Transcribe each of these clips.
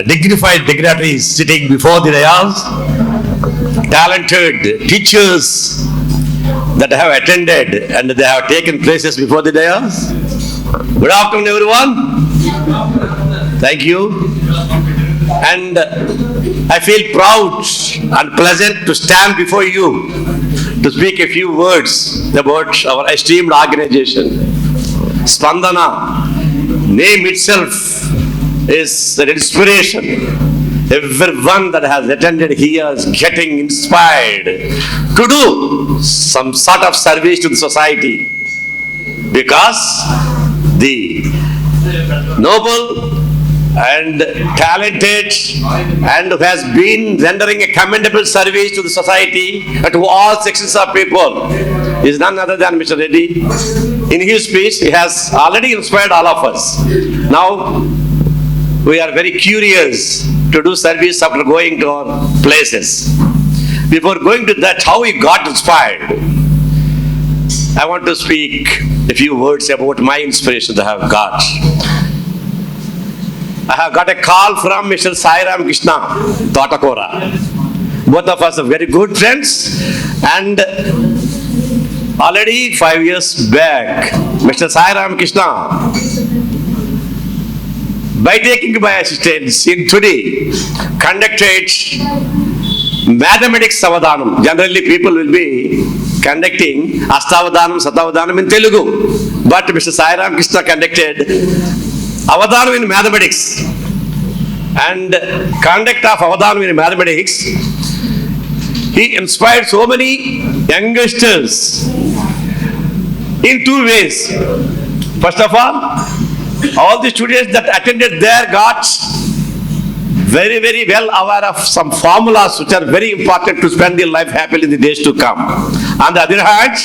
dignified dignitaries sitting before the dais, talented teachers that have attended and they have taken places before the dais. Good afternoon, everyone. Thank you. And I feel proud and pleasant to stand before you to speak a few words about our esteemed organization. Spandana, name itself is an inspiration. Everyone that has attended here is getting inspired to do some sort of service to the society, because the noble and talented and who has been rendering a commendable service to the society and to all sections of people is none other than Mr. Reddy. In his speech, he has already inspired all of us. Now, we are very curious to do service after going to our places. Before going to that, how we got inspired, I want to speak a few words about my inspiration that I have got. I have got a call from Mr. Sairam Krishna, Totakora. Both of us are very good friends, and already 5 years back, Mr. Sairam Krishna, by taking my assistance in today, conducted mathematics Savadhanam. Generally, people will be conducting Astavadhanam, Satavadhanam in Telugu. But Mr. Sairam Krishna conducted Avadhanam in mathematics. And conduct of Avadhanam in mathematics, he inspired so many youngsters in two ways. First of all the students that attended there got very, very well aware of some formulas which are very important to spend their life happily in the days to come. On the other hand,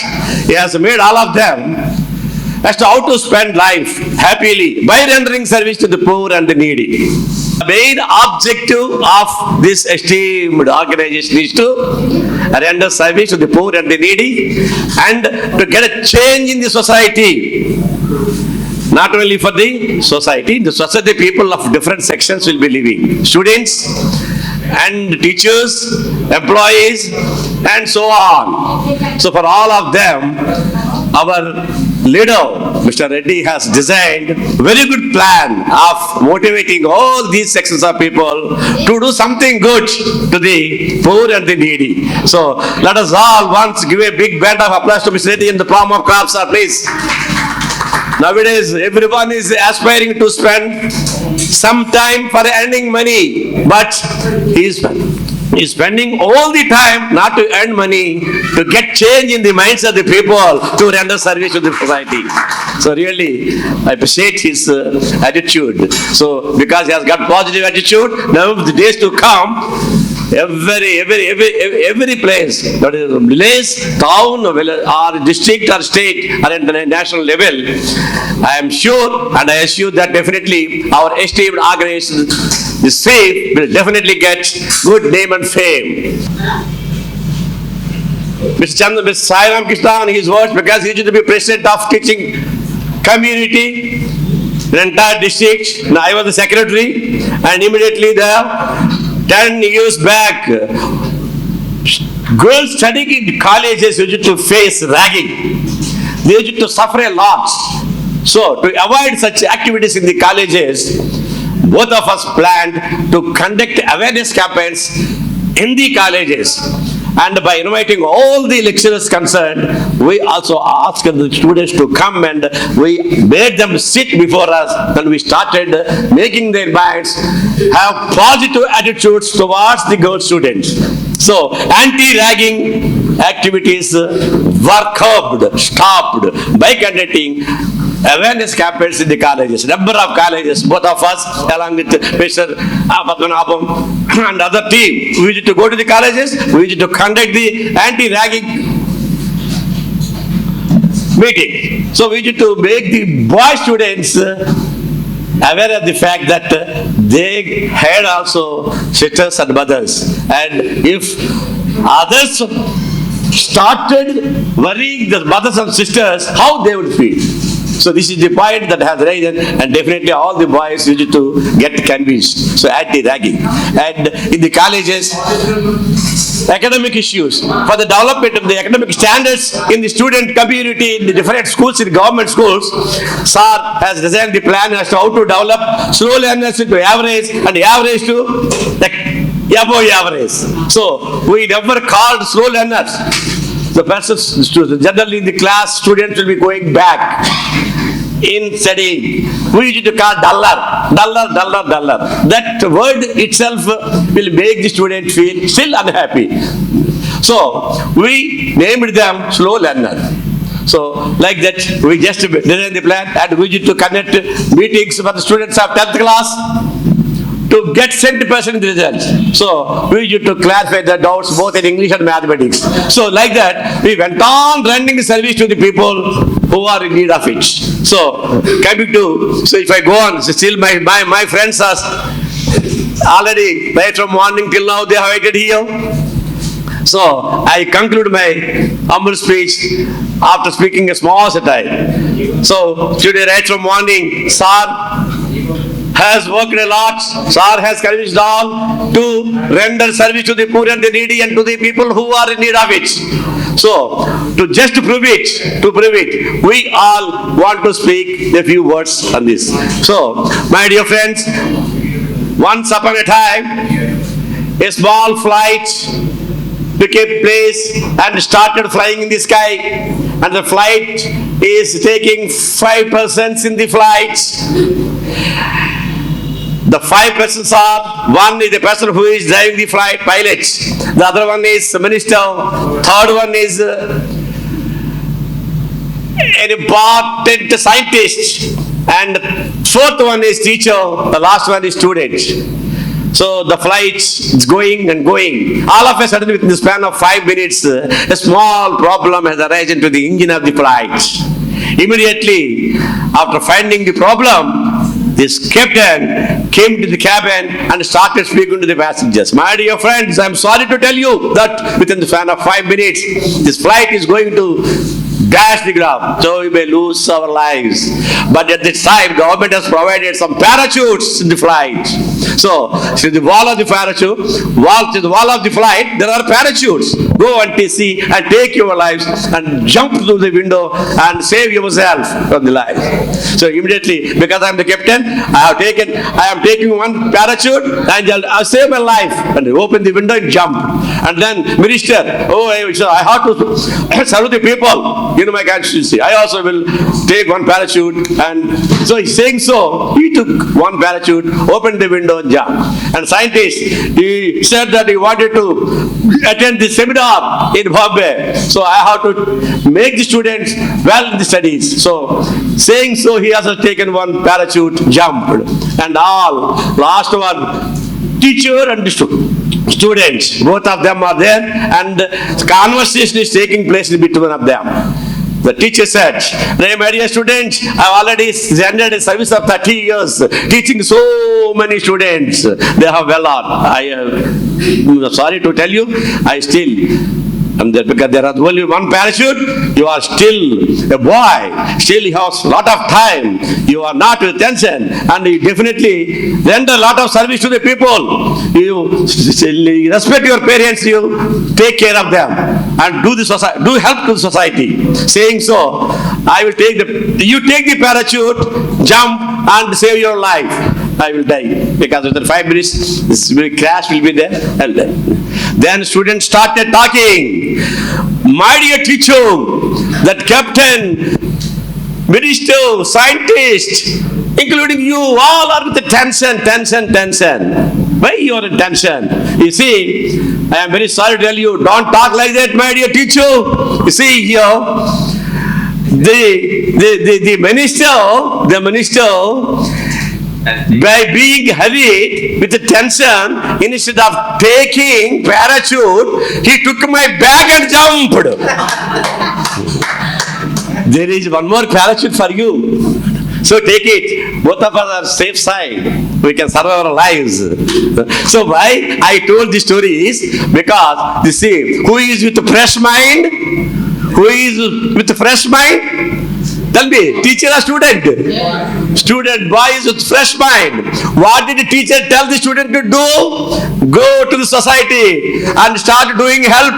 he has made all of them as to how to spend life happily by rendering service to the poor and the needy. The main objective of this esteemed organization is to render service to the poor and the needy and to get a change in the society. Not only for the society, people of different sections will be living. Students and teachers, employees, and so on. So for all of them, our leader, Mr. Reddy, has designed a very good plan of motivating all these sections of people to do something good to the poor and the needy. So let us all once give a big band of applause to Mr. Reddy in the form of claps, please. Nowadays, everyone is aspiring to spend some time for earning money, but he is spending all the time not to earn money, to get change in the minds of the people, to render service to the society. So really, I appreciate his attitude. So because he has got positive attitude, now the days to come, every place, that is village, town, or district or state or at the national level, I am sure and I assure that definitely our esteemed organization, the Seif, will definitely get good name and fame. Mr. Sairam Krishna, in his words, because he used to be president of teaching community, the entire district, and I was the secretary, and immediately there, 10 years back, girls studying in colleges used to face ragging. They used to suffer a lot. So, to avoid such activities in the colleges, both of us planned to conduct awareness campaigns in the colleges. And by inviting all the lecturers concerned, we also asked the students to come and we made them sit before us, and we started making their minds have positive attitudes towards the girl students. So, anti-ragging activities were curbed, stopped by conducting awareness campaigns in the colleges. Number of colleges, both of us, along with Mr. Padmanabham and other team, we used to go to the colleges, we used to conduct the anti-ragging meeting. So we used to make the boy students aware of the fact that they had also sisters and mothers. And if others started worrying the mothers and sisters, how they would feel. So this is the point that has arisen, and definitely all the boys used to get convinced. So anti-ragging. And in the colleges, academic issues, for the development of the academic standards in the student community, in the different schools, in government schools, Sir has designed the plan as to how to develop slow learners to average and average to above average. So we never called slow learners. The persons, generally in the class, students will be going back in studying. We used to call duller. That word itself will make the student feel still unhappy. So we named them slow learner. So like that, we just designed the plan, and we used to conduct meetings for the students of 10th class to get 70% results. So we used to clarify the doubts both in English and mathematics. So like that, we went on rendering service to the people who are in need of it. So coming to, so if I go on, so still my friends are already right from morning till now they have waited here. So I conclude my humble speech after speaking a small satire. So today right from morning, Sir has worked a lot. Sir has convinced all to render service to the poor and the needy and to the people who are in need of it. So, to prove it, we all want to speak a few words on this. So, my dear friends, once upon a time, a small flight took a place and started flying in the sky, and the flight is taking 5 persons in the flight. The 5 persons are, one is the person who is driving the flight, pilot. The other one is minister. Third one is an important scientist. And fourth one is teacher. The last one is student. So the flight is going and going. All of a sudden, within the span of 5 minutes, a small problem has arisen to the engine of the flight. Immediately, after finding the problem, this captain came to the cabin and started speaking to the passengers. My dear friends, I am sorry to tell you that within the span of 5 minutes, this flight is going to dash the ground. So we may lose our lives. But at this time, government has provided some parachutes in the flight. So, to the wall of the parachute, to the wall of the flight, there are parachutes. Go and see and take your lives and jump through the window and save yourself from the life. So immediately, because I am the captain, I am taking one parachute and I'll save my life. And open the window and jump. And then minister, I have to serve the people in my constituency. I also will take one parachute. And so he's saying so. He took one parachute, opened the window and jumped. And scientist, he said that he wanted to attend the seminar in Bombay. So I have to make the students well in the studies. So saying so, he has taken one parachute, jumped. And all, last one, teacher and students, both of them are there, and conversation is taking place in between of them. The teacher said, my dear students, I have already rendered a service of 30 years, teaching so many students. They have well on. I am sorry to tell you, I still am there because there is only one parachute. You are still a boy. Still you have a lot of time. You are not with tension. And you definitely render a lot of service to the people. You respect your parents. You take care of them. And do help to the society. Saying so, I will you take the parachute, jump and save your life. I will die because within 5 minutes this crash will be there. And then students started talking. My dear teacher, that captain, minister, scientist, including you, all are with the tension. Why you are in tension? You see, I am very sorry to tell you, don't talk like that, my dear teacher. You see here, the minister, by being hurried with the tension, instead of taking parachute, he took my bag and jumped. There is one more parachute for you. So take it. Both of us are safe side. We can survive our lives. So why I told this story is because you see, who is with a fresh mind? Who is with a fresh mind? Tell me, teacher or student? Student, boy is with fresh mind. What did the teacher tell the student to do? Go to the society and start doing help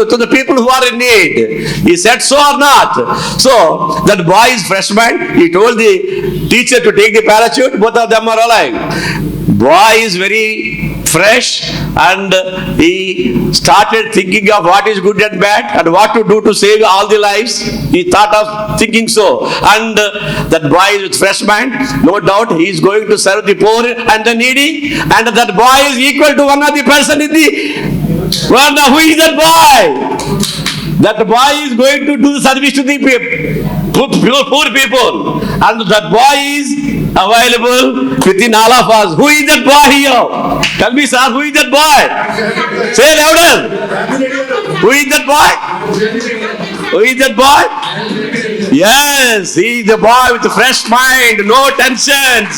to the people who are in need. He said so or not? So, that boy is fresh mind. He told the teacher to take the parachute. Both of them are alive. Boy is very fresh and he started thinking of what is good and bad and what to do to save all the lives. He thought of thinking so. And that boy is with fresh mind. No doubt he is going to serve the poor and the needy. And that boy is equal to one of the person in the world. Now who is that boy? That boy is going to do the service to the poor people. And that boy is available within all of us. Who is that boy here? Tell me, sir, who is that boy? Say louder. Who is that boy? Who is that boy? Yes, he is the boy with a fresh mind, no tensions.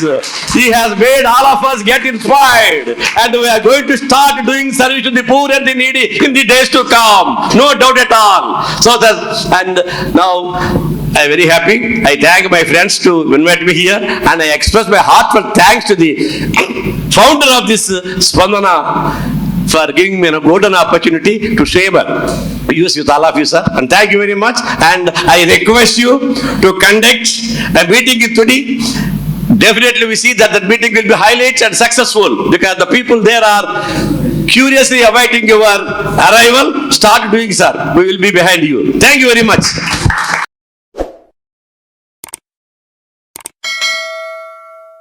He has made all of us get inspired. And we are going to start doing service to the poor and the needy in the days to come. No doubt at all. So that, and now I am very happy. I thank my friends to invite me here, and I express my heartfelt thanks to the founder of this Spandana for giving me a golden opportunity to share use with all of you, sir. And thank you very much. And I request you to conduct a meeting today. Definitely we see that meeting will be highlights and successful because the people there are curiously awaiting your arrival. Start doing, sir. We will be behind you. Thank you very much.